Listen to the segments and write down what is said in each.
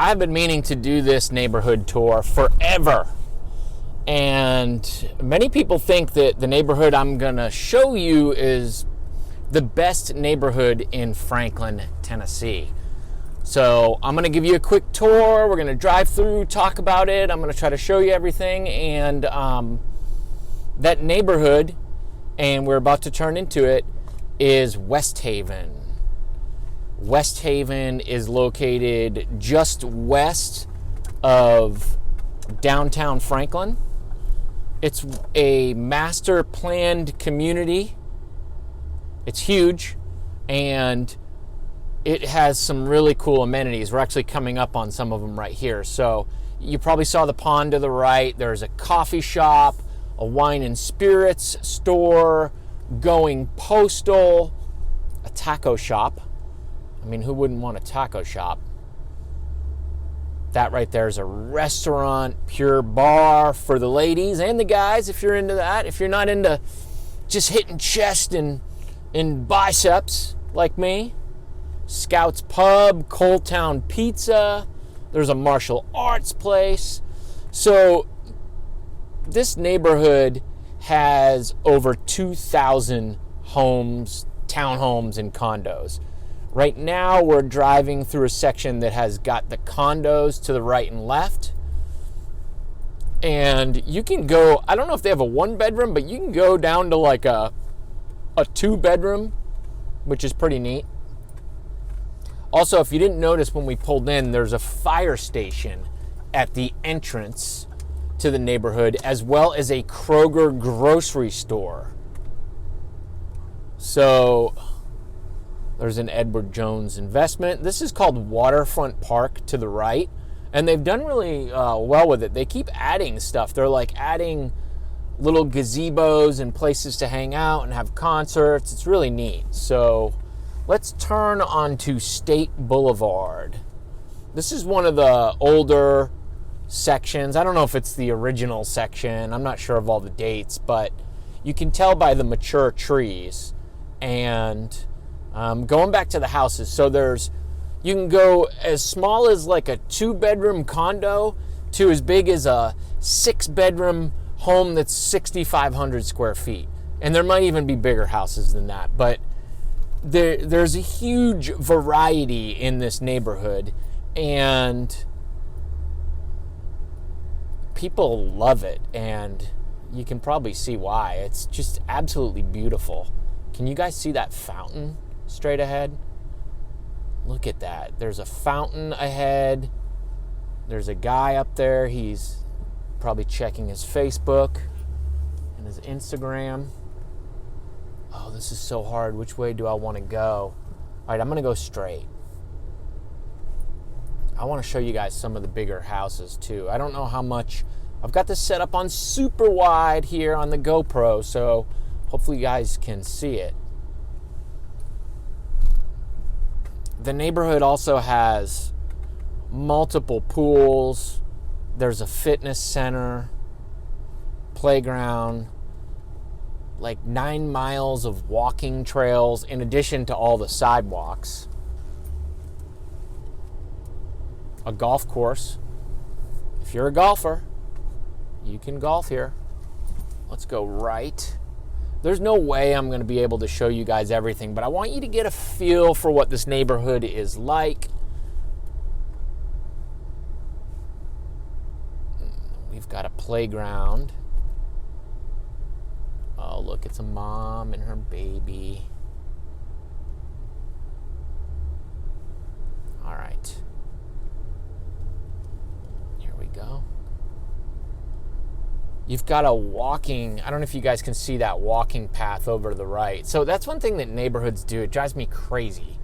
I've been meaning to do this neighborhood tour forever. And many people think that the neighborhood I'm going to show you is the best neighborhood in Franklin, Tennessee. So I'm going to give you a quick tour. We're going to drive through, talk about it. I'm going to try to show you everything. And that neighborhood, and we're about to turn into it, is Westhaven. Westhaven is located just west of downtown Franklin. It's a master planned community. It's huge, and it has some really cool amenities. We're actually coming up on some of them right here. So you probably saw the pond to the right. There's a coffee shop, a wine and spirits store, going postal, a taco shop. I mean, who wouldn't want a taco shop? That right there is a restaurant, pure bar for the ladies and the guys if you're into that. If you're not into just hitting chest and biceps like me. Scout's Pub, Cold Town Pizza. There's a martial arts place. So this neighborhood has over 2,000 homes, townhomes, and condos. Right now, we're driving through a section that has got the condos to the right and left. And you can go, I don't know if they have a one bedroom, but you can go down to like a two bedroom, which is pretty neat. Also, if you didn't notice when we pulled in, there's a fire station at the entrance to the neighborhood, as well as a Kroger grocery store. So there's an Edward Jones investment. This is called Waterfront Park to the right, and they've done really well with it. They keep adding stuff. They're like adding little gazebos and places to hang out and have concerts. It's really neat. So let's turn onto State Boulevard. This is one of the older sections. I don't know if it's the original section. I'm not sure of all the dates, but you can tell by the mature trees. And going back to the houses, so you can go as small as like a 2-bedroom condo to as big as a 6-bedroom home that's 6,500 square feet. And there might even be bigger houses than that, but there's a huge variety in this neighborhood, and people love it, and you can probably see why. It's just absolutely beautiful. Can you guys see that fountain straight ahead? Look at that. There's a fountain ahead. There's a guy up there. He's probably checking his Facebook and his Instagram. Oh, this is so hard. Which way do I want to go? All right, I'm going to go straight. I want to show you guys some of the bigger houses too. I don't know how much. I've got this set up on super wide here on the GoPro, so hopefully you guys can see it. The neighborhood also has multiple pools. There's a fitness center, playground, like 9 miles of walking trails in addition to all the sidewalks. A golf course. If you're a golfer, you can golf here. Let's go right. There's no way I'm going to be able to show you guys everything, but I want you to get a feel for what this neighborhood is like. We've got a playground. Oh, look, it's a mom and her baby. All right. Here we go. You've got a walking, I don't know if you guys can see that walking path over to the right. So that's one thing that neighborhoods do. It drives me crazy.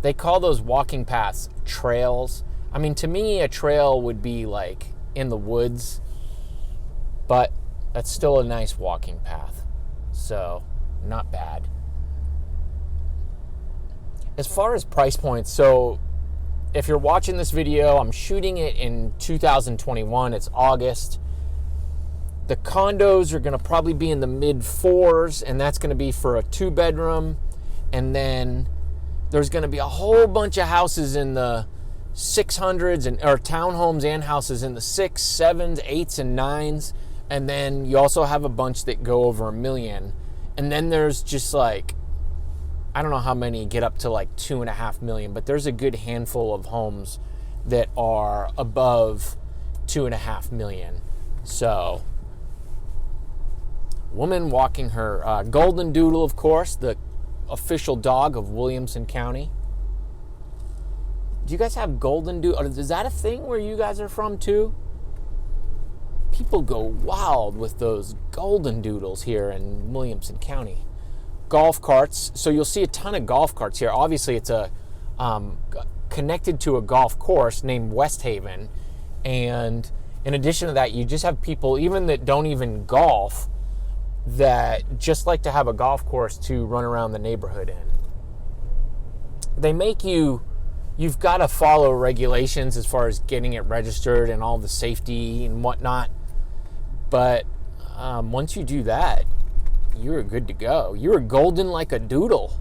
They call those walking paths trails. I mean, to me, a trail would be like in the woods, but that's still a nice walking path. So, not bad. As far as price points, so if you're watching this video, I'm shooting it in 2021. It's August. The condos are going to probably be in the mid-4s, and that's going to be for a 2-bedroom. And then there's going to be a whole bunch of houses in the 600s or townhomes and houses in the 6s, 7s, 8s, and 9s. And then you also have a bunch that go over $1 million. And then there's just like, I don't know how many get up to like $2.5 million, but there's a good handful of homes that are above $2.5 million. So, woman walking her golden doodle, of course, the official dog of Williamson County. Do you guys have golden doodle? Is that a thing where you guys are from too? People go wild with those golden doodles here in Williamson County. Golf carts. So you'll see a ton of golf carts here. Obviously, it's a connected to a golf course named Westhaven. And in addition to that, you just have people, even that don't even golf, that just like to have a golf course to run around the neighborhood in. They make you've got to follow regulations as far as getting it registered and all the safety and whatnot. But once you do that, you're good to go. You're golden like a doodle.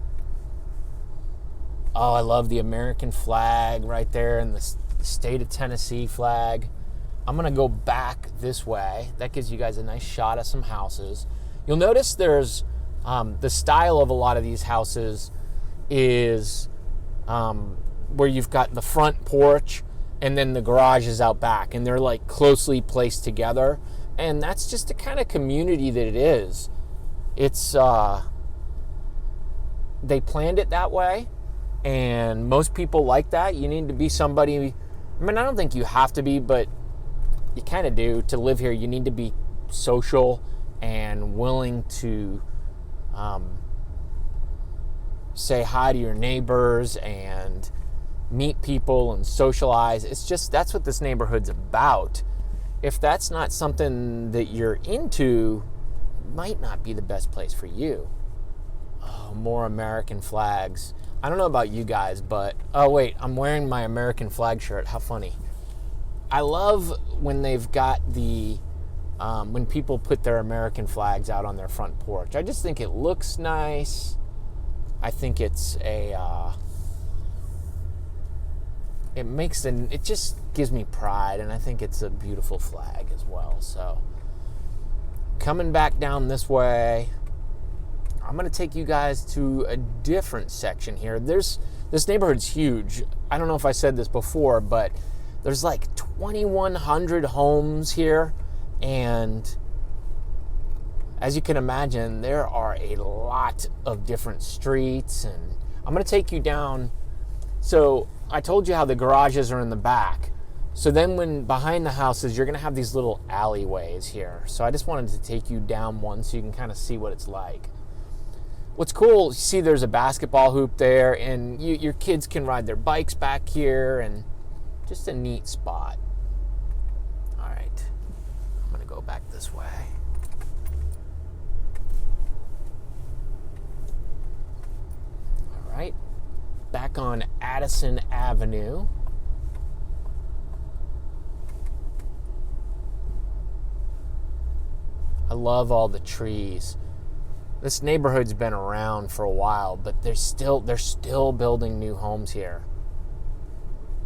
Oh, I love the American flag right there and the state of Tennessee flag. I'm going to go back this way. That gives you guys a nice shot of some houses. You'll notice there's the style of a lot of these houses is where you've got the front porch and then the garage is out back, and they're like closely placed together. And that's just the kind of community that it is. It's they planned it that way, and most people like that. You need to be somebody, I mean, I don't think you have to be, but you kind of do to live here. You need to be social and willing to say hi to your neighbors and meet people and socialize. It's just, that's what this neighborhood's about. If that's not something that you're into, it might not be the best place for you. Oh, more American flags. I don't know about you guys, but, oh wait, I'm wearing my American flag shirt. How funny. I love when they've got the, when people put their American flags out on their front porch. I just think it looks nice. I think it's it just gives me pride, and I think it's a beautiful flag as well. So, coming back down this way, I'm going to take you guys to a different section here. This neighborhood's huge. I don't know if I said this before, but there's like 2,100 homes here, and as you can imagine, there are a lot of different streets, and I'm going to take you down. So I told you how the garages are in the back. So then when behind the houses, you're going to have these little alleyways here. So I just wanted to take you down one so you can kind of see what it's like. What's cool, you see there's a basketball hoop there, and your kids can ride their bikes back here, and just a neat spot. All right, I'm going to go back this way. All right, back on Addison Avenue. I love all the trees. This neighborhood's been around for a while, but they're still building new homes here.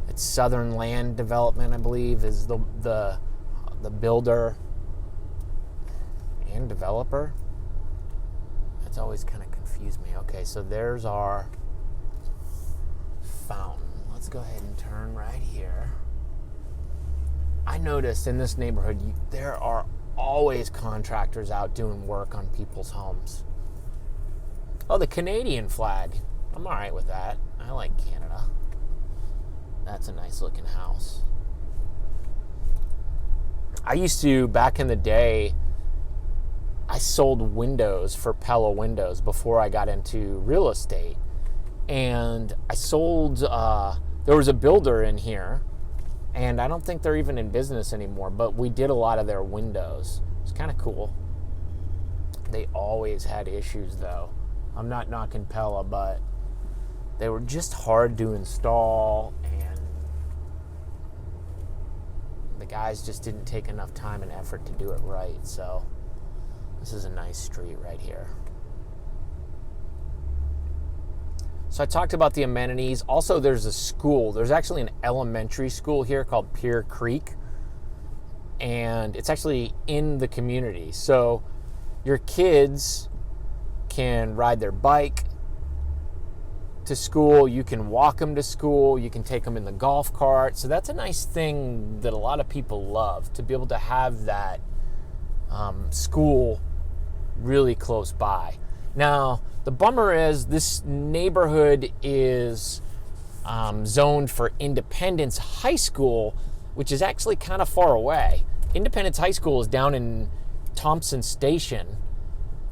It's Southern Land Development, I believe, is the builder and developer. That's always kind of confused me. Okay, so there's our fountain. Let's go ahead and turn right here. I noticed in this neighborhood there are always contractors out doing work on people's homes. Oh, the Canadian flag. I'm all right with that. I like Canada. That's a nice looking house. I used to, back in the day, I sold windows for Pella Windows before I got into real estate. And I sold, there was a builder in here, and I don't think they're even in business anymore, but we did a lot of their windows. It's kind of cool. They always had issues, though. I'm not knocking Pella, but they were just hard to install, and the guys just didn't take enough time and effort to do it right. So this is a nice street right here. So I talked about the amenities. Also, there's a school. There's actually an elementary school here called Pier Creek, and it's actually in the community. So your kids can ride their bike to school. You can walk them to school. You can take them in the golf cart. So that's a nice thing that a lot of people love, to be able to have that school really close by. Now, the bummer is this neighborhood is zoned for Independence High School, which is actually kind of far away. Independence High School is down in Thompson Station,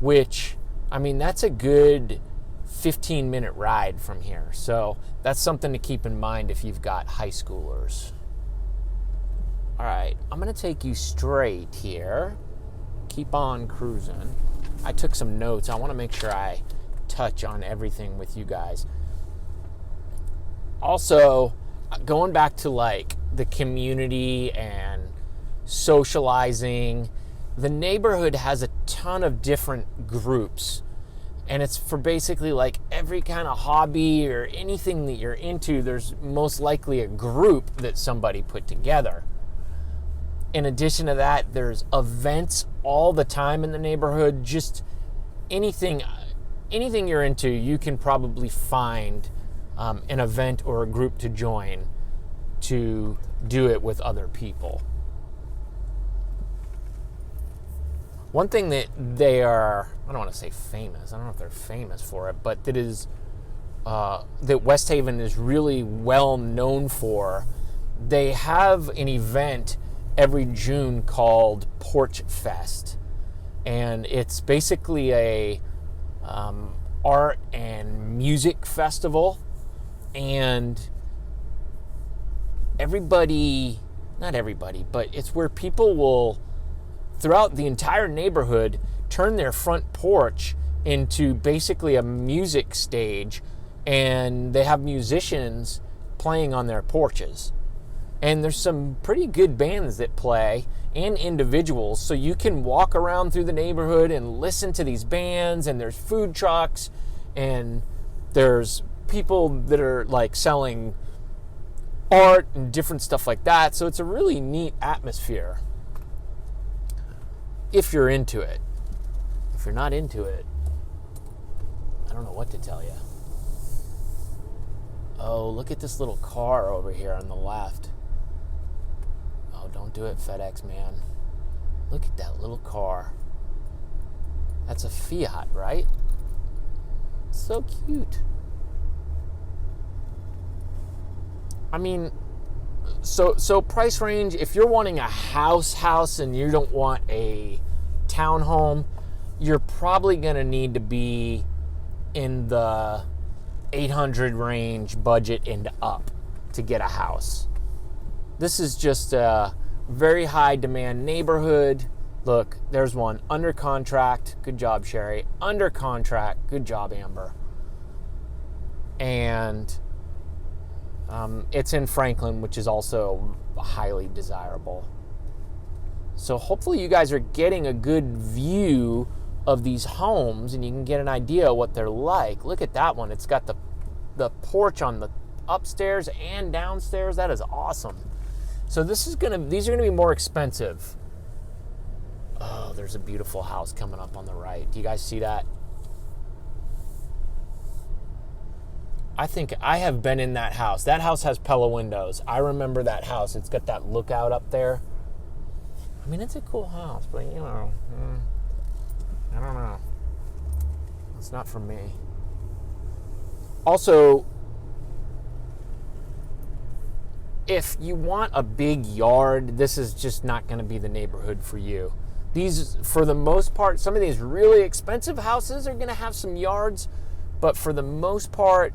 which, I mean, that's a good 15-minute ride from here. So that's something to keep in mind if you've got high schoolers. All right, I'm going to take you straight here. Keep on cruising. I took some notes. I want to make sure I touch on everything with you guys. Also, going back to like the community and socializing, the neighborhood has a ton of different groups, and it's for basically like every kind of hobby or anything that you're into. There's most likely a group that somebody put together. In addition to that, there's events all the time in the neighborhood. Just anything you're into, you can probably find an event or a group to join to do it with other people. One thing that they are, I don't want to say famous, I don't know if they're famous for it, but that is that Westhaven is really well known for, they have an event every June called Porch Fest, and it's basically a art and music festival, and not everybody, but it's where people will, throughout the entire neighborhood, turn their front porch into basically a music stage, and they have musicians playing on their porches. And there's some pretty good bands that play, and individuals, so you can walk around through the neighborhood and listen to these bands, and there's food trucks, and there's people that are like selling art and different stuff like that. So it's a really neat atmosphere if you're into it. If you're not into it, I don't know what to tell you. Oh, look at this little car over here on the left. Oh, don't do it, FedEx man. Look at that little car. That's a Fiat, right? So cute. I mean, so price range, if you're wanting a house and you don't want a townhome, you're probably going to need to be in the 800 range budget and up to get a house. This is just a very high demand neighborhood. Look, there's one under contract. Good job, Sherry. Under contract. Good job, Amber. And it's in Franklin, which is also highly desirable. So hopefully you guys are getting a good view of these homes, and you can get an idea of what they're like. Look at that one. It's got the porch on the upstairs and downstairs. That is awesome. So these are gonna be more expensive. Oh, there's a beautiful house coming up on the right. Do you guys see that? I think I have been in that house. That house has Pella windows. I remember that house. It's got that lookout up there. I mean, it's a cool house, but you know, I don't know. It's not for me. Also, if you want a big yard, this is just not going to be the neighborhood for you. These, for the most part, some of these really expensive houses are going to have some yards, but for the most part,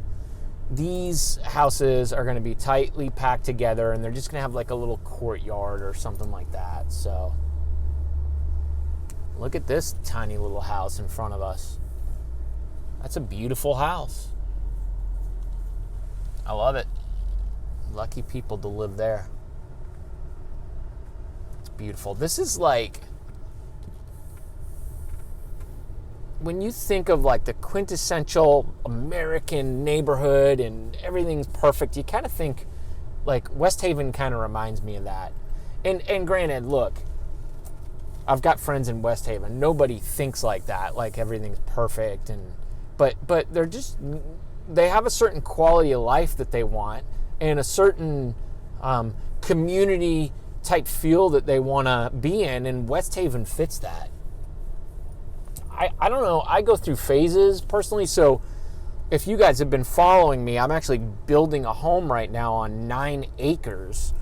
these houses are going to be tightly packed together, and they're just going to have like a little courtyard or something like that. So look at this tiny little house in front of us. That's a beautiful house. I love it. Lucky people to live there. It's beautiful. This is when you think of like the quintessential American neighborhood and everything's perfect, you kind of think like Westhaven kind of reminds me of that. And granted, look, I've got friends in Westhaven. Nobody thinks like that, like everything's perfect, but they have a certain quality of life that they want and a certain community type feel that they want to be in, and Westhaven fits that. I don't know. I go through phases personally, so if you guys have been following me, I'm actually building a home right now on 9 acres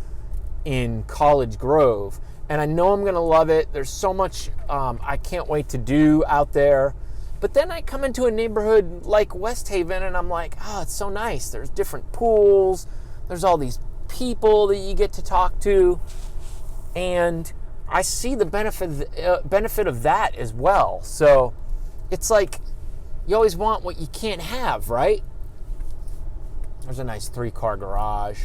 in College Grove, and I know I'm going to love it. There's so much I can't wait to do out there. But then I come into a neighborhood like Westhaven, and I'm like, oh, it's so nice. There's different pools. There's all these people that you get to talk to. And I see the benefit of that as well. So it's like you always want what you can't have, right? There's a nice 3-car garage.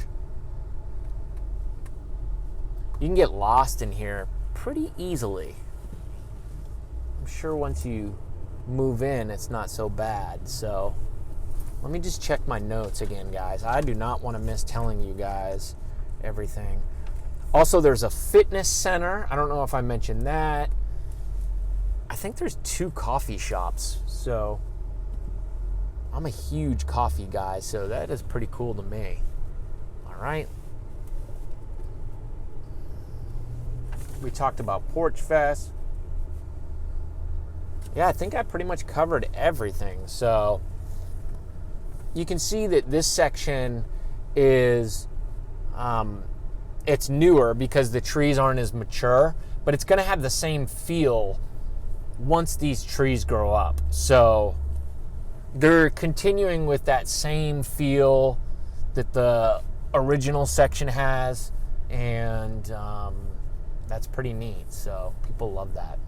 You can get lost in here pretty easily. I'm sure once you move in, it's not so bad. So let me just check my notes again, guys. I do not want to miss telling you guys everything. Also, there's a fitness center. I don't know if I mentioned that. I think there's 2 coffee shops. So I'm a huge coffee guy, so that is pretty cool to me. All right. We talked about Porch Fest. Yeah, I think I pretty much covered everything. So you can see that this section is, it's newer because the trees aren't as mature, but it's going to have the same feel once these trees grow up. So they're continuing with that same feel that the original section has, and that's pretty neat. So people love that.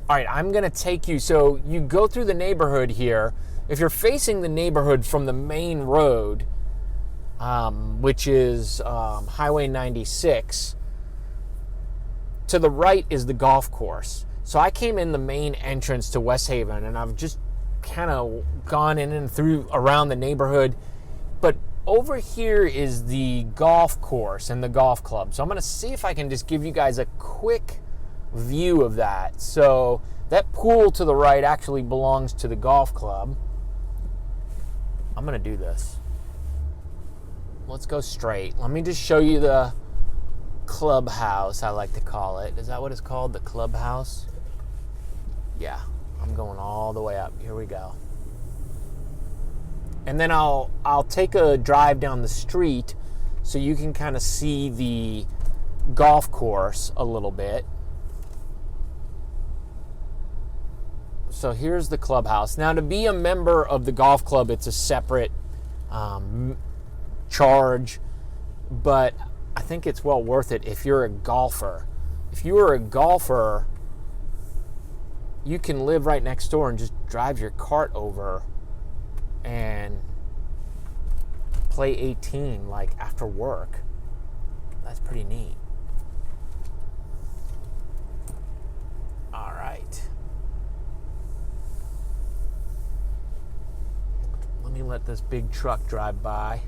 All right, I'm going to take you. So you go through the neighborhood here. If you're facing the neighborhood from the main road, which is Highway 96, to the right is the golf course. So I came in the main entrance to Westhaven, and I've just kind of gone in and through around the neighborhood. But over here is the golf course and the golf club. So I'm going to see if I can just give you guys a quick view of that. So that pool to the right actually belongs to the golf club. I'm going to do this. Let's go straight. Let me just show you the clubhouse, I like to call it. Is that what it's called? The clubhouse? Yeah, I'm going all the way up. Here we go. And then I'll take a drive down the street so you can kind of see the golf course a little bit. So here's the clubhouse. Now, to be a member of the golf club, it's a separate charge, but I think it's well worth it if you're a golfer. If you are a golfer, you can live right next door and just drive your cart over and play 18 like after work. That's pretty neat. All right. Let me let this big truck drive by.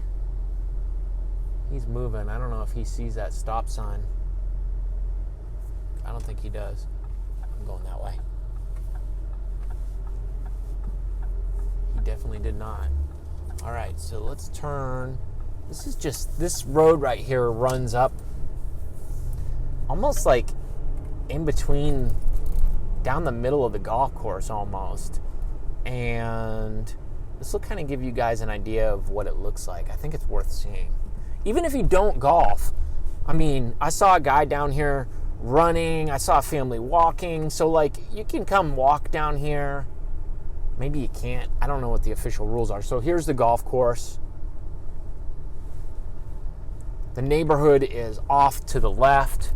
He's moving. I don't know if he sees that stop sign. I don't think he does. I'm going that way. He definitely did not. All right, so let's turn. This road right here runs up almost like in between, down the middle of the golf course almost. And this will kind of give you guys an idea of what it looks like. I think it's worth seeing. Even if you don't golf, I mean, I saw a guy down here running. I saw a family walking. So, like, you can come walk down here. Maybe you can't. I don't know what the official rules are. So here's the golf course. The neighborhood is off to the left.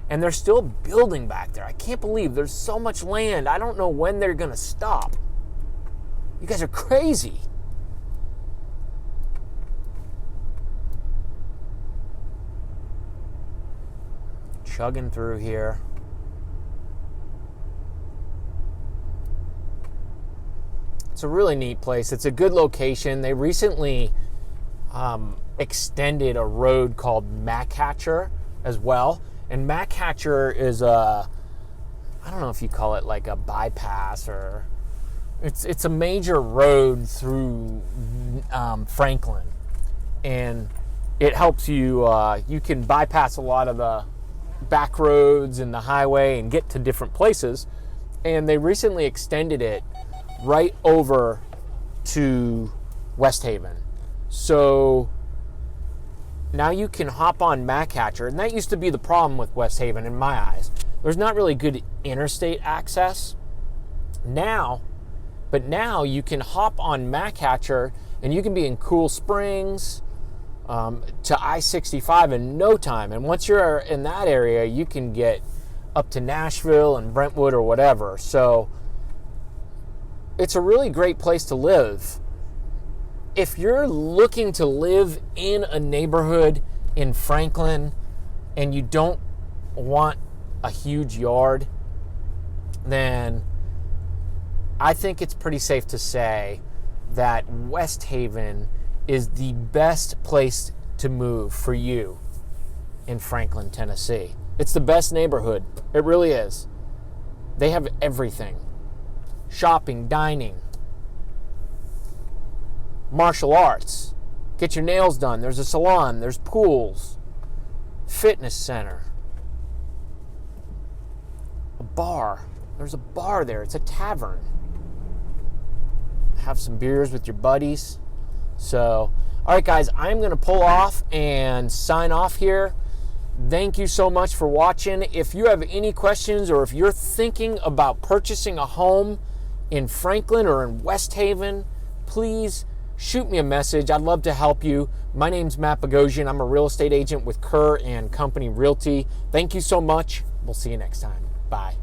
And they're still building back there. I can't believe there's so much land. I don't know when they're going to stop. You guys are crazy. Chugging through here. It's a really neat place. It's a good location. They recently extended a road called Machatcher as well. And Machatcher is I don't know if you call it like a bypass, or it's a major road through Franklin. And it helps you, you can bypass a lot of the back roads and the highway and get to different places. And they recently extended it right over to Westhaven. So now you can hop on Machatcher, and that used to be the problem with Westhaven in my eyes. There's not really good interstate access but now you can hop on Machatcher and you can be in Cool Springs to I-65 in no time. And once you're in that area, you can get up to Nashville and Brentwood or whatever. So it's a really great place to live. If you're looking to live in a neighborhood in Franklin and you don't want a huge yard, then I think it's pretty safe to say that Westhaven is the best place to move for you in Franklin, Tennessee. It's the best neighborhood. It really is. They have everything. Shopping, dining, martial arts. Get your nails done. There's a salon. There's pools. Fitness center. A bar. There's a bar there. It's a tavern. Have some beers with your buddies. So, all right, guys, I'm going to pull off and sign off here. Thank you so much for watching. If you have any questions, or if you're thinking about purchasing a home in Franklin or in Westhaven, please shoot me a message. I'd love to help you. My name's Matt Bogosian. I'm a real estate agent with Kerr & Company Realty. Thank you so much. We'll see you next time. Bye.